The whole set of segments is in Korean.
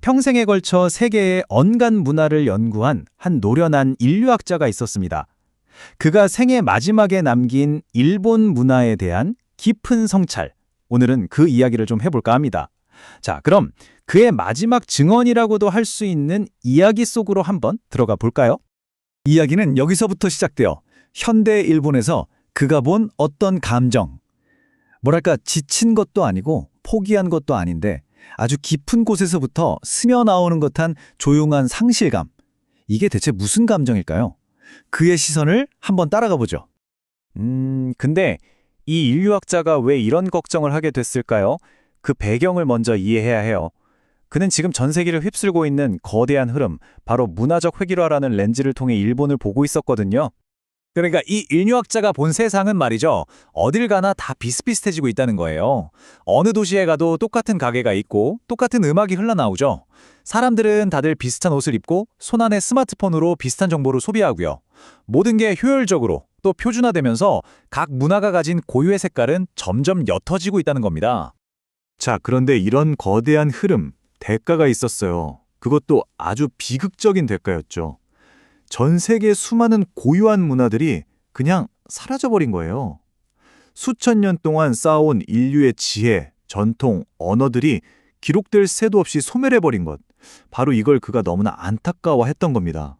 평생에 걸쳐 세계의 언간 문화를 연구한 한 노련한 인류학자가 있었습니다. 그가 생애 마지막에 남긴 일본 문화에 대한 깊은 성찰. 오늘은 그 이야기를 좀 해볼까 합니다. 자, 그럼 그의 마지막 증언이라고도 할 수 있는 이야기 속으로 한번 들어가 볼까요? 이야기는 여기서부터 시작되어 현대 일본에서 그가 본 어떤 감정, 뭐랄까 지친 것도 아니고 포기한 것도 아닌데 아주 깊은 곳에서부터 스며 나오는 듯한 조용한 상실감. 이게 대체 무슨 감정일까요? 그의 시선을 한번 따라가 보죠. 근데 이 인류학자가 왜 이런 걱정을 하게 됐을까요? 그 배경을 먼저 이해해야 해요. 그는 지금 전 세계를 휩쓸고 있는 거대한 흐름, 바로 문화적 회귀라라는 렌즈를 통해 일본을 보고 있었거든요. 그러니까 이 인류학자가 본 세상은 말이죠. 어딜 가나 다 비슷비슷해지고 있다는 거예요. 어느 도시에 가도 똑같은 가게가 있고 똑같은 음악이 흘러나오죠. 사람들은 다들 비슷한 옷을 입고 손안의 스마트폰으로 비슷한 정보를 소비하고요. 모든 게 효율적으로 또 표준화되면서 각 문화가 가진 고유의 색깔은 점점 옅어지고 있다는 겁니다. 자, 그런데 이런 거대한 흐름, 대가가 있었어요. 그것도 아주 비극적인 대가였죠. 전 세계 수많은 고유한 문화들이 그냥 사라져버린 거예요. 수천 년 동안 쌓아온 인류의 지혜, 전통, 언어들이 기록될 새도 없이 소멸해버린 것. 바로 이걸 그가 너무나 안타까워했던 겁니다.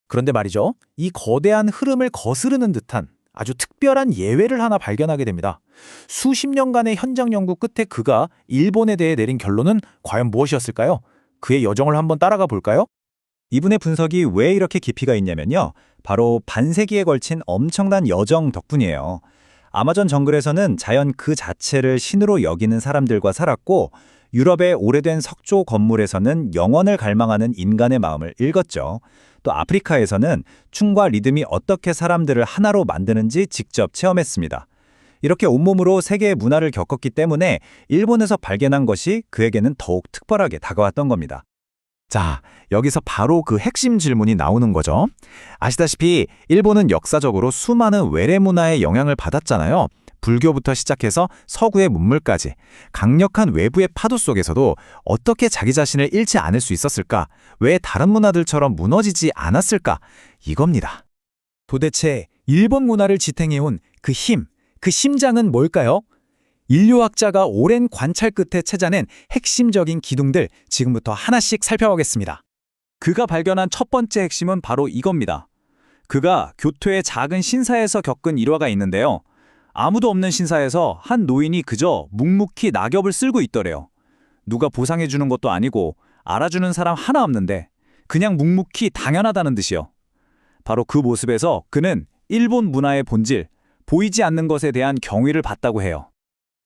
그런데 말이죠. 이 거대한 흐름을 거스르는 듯한 아주 특별한 예외를 하나 발견하게 됩니다. 수십 년간의 현장 연구 끝에 그가 일본에 대해 내린 결론은 과연 무엇이었을까요? 그의 여정을 한번 따라가 볼까요? 이분의 분석이 왜 이렇게 깊이가 있냐면요. 바로 반세기에 걸친 엄청난 여정 덕분이에요. 아마존 정글에서는 자연 그 자체를 신으로 여기는 사람들과 살았고, 유럽의 오래된 석조 건물에서는 영원을 갈망하는 인간의 마음을 읽었죠. 또 아프리카에서는 춤과 리듬이 어떻게 사람들을 하나로 만드는지 직접 체험했습니다. 이렇게 온몸으로 세계의 문화를 겪었기 때문에 일본에서 발견한 것이 그에게는 더욱 특별하게 다가왔던 겁니다. 자, 여기서 바로 그 핵심 질문이 나오는 거죠. 아시다시피 일본은 역사적으로 수많은 외래 문화의 영향을 받았잖아요. 불교부터 시작해서 서구의 문물까지 강력한 외부의 파도 속에서도 어떻게 자기 자신을 잃지 않을 수 있었을까? 왜 다른 문화들처럼 무너지지 않았을까? 이겁니다. 도대체 일본 문화를 지탱해온 그 힘, 그 심장은 뭘까요? 인류학자가 오랜 관찰 끝에 찾아낸 핵심적인 기둥들 지금부터 하나씩 살펴보겠습니다. 그가 발견한 첫 번째 핵심은 바로 이겁니다. 그가 교토의 작은 신사에서 겪은 일화가 있는데요. 아무도 없는 신사에서 한 노인이 그저 묵묵히 낙엽을 쓸고 있더래요. 누가 보상해주는 것도 아니고 알아주는 사람 하나 없는데 그냥 묵묵히 당연하다는 듯이요. 바로 그 모습에서 그는 일본 문화의 본질, 보이지 않는 것에 대한 경의를 받다고 해요.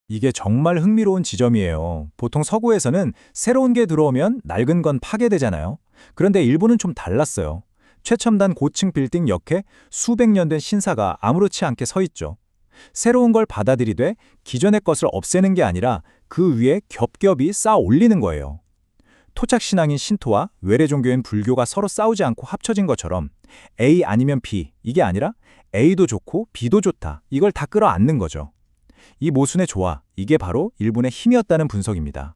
이게 정말 흥미로운 지점이에요. 보통 서구에서는 새로운 게 들어오면 낡은 건 파괴되잖아요. 그런데 일본은 좀 달랐어요. 최첨단 고층 빌딩 옆에 수백 년 된 신사가 아무렇지 않게 서 있죠. 새로운 걸 받아들이되 기존의 것을 없애는 게 아니라 그 위에 겹겹이 쌓아 올리는 거예요. 토착 신앙인 신토와 외래 종교인 불교가 서로 싸우지 않고 합쳐진 것처럼 A 아니면 B, 이게 아니라 A도 좋고 B도 좋다. 이걸 다 끌어안는 거죠. 이 모순의 조화, 이게 바로 일본의 힘이었다는 분석입니다.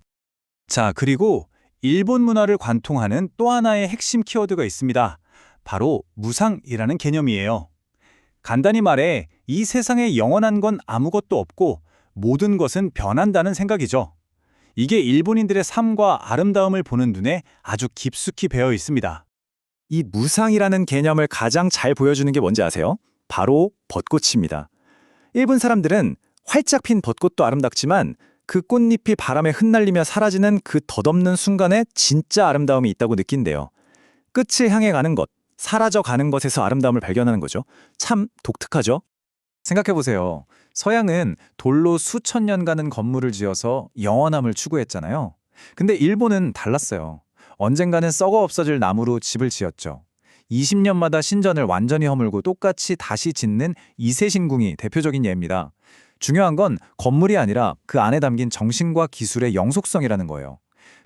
자, 그리고 일본 문화를 관통하는 또 하나의 핵심 키워드가 있습니다. 바로 무상이라는 개념이에요. 간단히 말해 이 세상에 영원한 건 아무것도 없고 모든 것은 변한다는 생각이죠. 이게 일본인들의 삶과 아름다움을 보는 눈에 아주 깊숙이 배어 있습니다. 이 무상이라는 개념을 가장 잘 보여주는 게 뭔지 아세요? 바로 벚꽃입니다. 일본 사람들은 활짝 핀 벚꽃도 아름답지만 그 꽃잎이 바람에 흩날리며 사라지는 그 덧없는 순간에 진짜 아름다움이 있다고 느낀대요. 끝을 향해 가는 것, 사라져 가는 것에서 아름다움을 발견하는 거죠. 참 독특하죠? 생각해보세요. 서양은 돌로 수천 년 가는 건물을 지어서 영원함을 추구했잖아요. 근데 일본은 달랐어요. 언젠가는 썩어 없어질 나무로 집을 지었죠. 20년마다 신전을 완전히 허물고 똑같이 다시 짓는 이세신궁이 대표적인 예입니다. 중요한 건 건물이 아니라 그 안에 담긴 정신과 기술의 영속성이라는 거예요.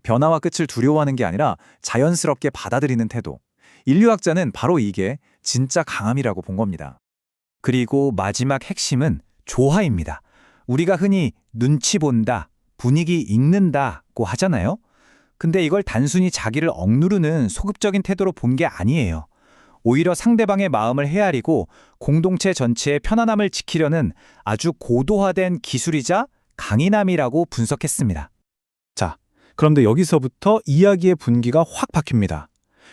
변화와 끝을 두려워하는 게 아니라 자연스럽게 받아들이는 태도. 인류학자는 바로 이게 진짜 강함이라고 본 겁니다. 그리고 마지막 핵심은 조화입니다. 우리가 흔히 눈치 본다, 분위기 읽는다고 하잖아요. 근데 이걸 단순히 자기를 억누르는 소극적인 태도로 본 게 아니에요. 오히려 상대방의 마음을 헤아리고 공동체 전체의 편안함을 지키려는 아주 고도화된 기술이자 강인함이라고 분석했습니다. 자, 그런데 여기서부터 이야기의 분기가 확 바뀝니다.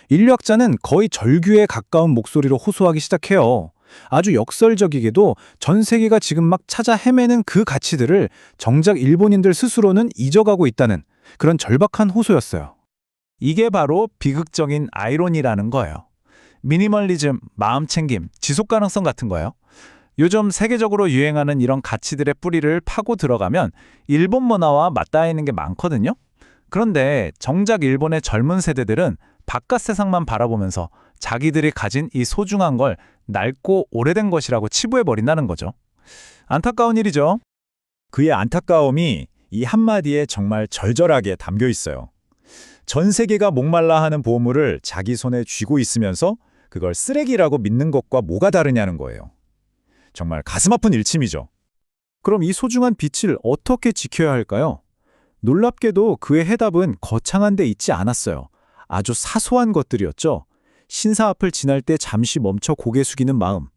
인류학자는 거의 절규에 가까운 목소리로 호소하기 시작해요. 아주 역설적이게도 전 세계가 지금 막 찾아 헤매는 그 가치들을 정작 일본인들 스스로는 잊어가고 있다는 그런 절박한 호소였어요. 이게 바로 비극적인 아이러니라는 거예요. 미니멀리즘, 마음챙김, 지속가능성 같은 거예요. 요즘 세계적으로 유행하는 이런 가치들의 뿌리를 파고 들어가면 일본 문화와 맞닿아 있는 게 많거든요. 그런데 정작 일본의 젊은 세대들은 바깥 세상만 바라보면서 자기들이 가진 이 소중한 걸 낡고 오래된 것이라고 치부해버린다는 거죠. 안타까운 일이죠. 그의 안타까움이 이 한마디에 정말 절절하게 담겨 있어요. 전 세계가 목말라 하는 보물을 자기 손에 쥐고 있으면서 그걸 쓰레기라고 믿는 것과 뭐가 다르냐는 거예요. 정말 가슴 아픈 일침이죠. 그럼 이 소중한 빛을 어떻게 지켜야 할까요? 놀랍게도 그의 해답은 거창한 데 있지 않았어요. 아주 사소한 것들이었죠. 신사 앞을 지날 때 잠시 멈춰 고개 숙이는 마음,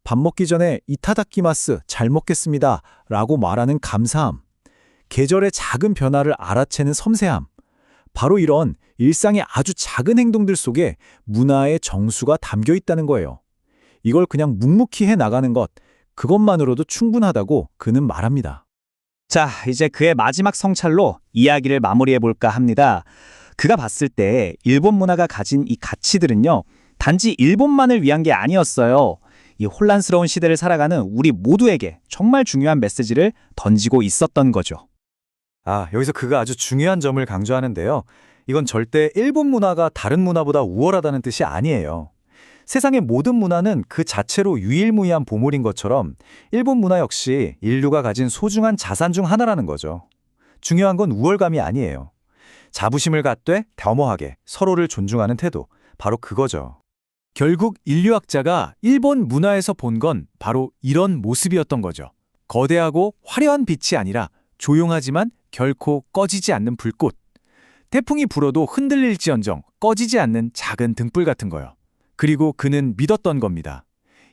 밥 먹기 전에 이타다키마스 잘 먹겠습니다 라고 말하는 감사함, 계절의 작은 변화를 알아채는 섬세함, 바로 이런 일상의 아주 작은 행동들 속에 문화의 정수가 담겨 있다는 거예요. 이걸 그냥 묵묵히 해 나가는 것, 그것만으로도 충분하다고 그는 말합니다. 자, 이제 그의 마지막 성찰로 이야기를 마무리해볼까 합니다. 그가 봤을 때 일본 문화가 가진 이 가치들은요, 단지 일본만을 위한 게 아니었어요. 이 혼란스러운 시대를 살아가는 우리 모두에게 정말 중요한 메시지를 던지고 있었던 거죠. 여기서 그가 아주 중요한 점을 강조하는데요. 이건 절대 일본 문화가 다른 문화보다 우월하다는 뜻이 아니에요. 세상의 모든 문화는 그 자체로 유일무이한 보물인 것처럼 일본 문화 역시 인류가 가진 소중한 자산 중 하나라는 거죠. 중요한 건 우월감이 아니에요. 자부심을 갖되 겸허하게 서로를 존중하는 태도, 바로 그거죠. 결국 인류학자가 일본 문화에서 본 건 바로 이런 모습이었던 거죠. 거대하고 화려한 빛이 아니라 조용하지만 결코 꺼지지 않는 불꽃. 태풍이 불어도 흔들릴지언정 꺼지지 않는 작은 등불 같은 거요. 그리고 그는 믿었던 겁니다.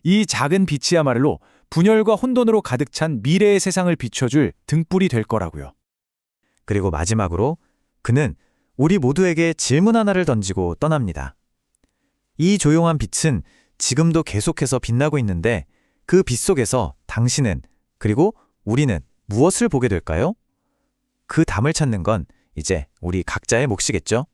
이 작은 빛이야말로 분열과 혼돈으로 가득 찬 미래의 세상을 비춰줄 등불이 될 거라고요. 그리고 마지막으로 그는 우리 모두에게 질문 하나를 던지고 떠납니다. 이 조용한 빛은 지금도 계속해서 빛나고 있는데 그 빛 속에서 당신은 그리고 우리는 무엇을 보게 될까요? 그 답을 찾는 건 이제 우리 각자의 몫이겠죠?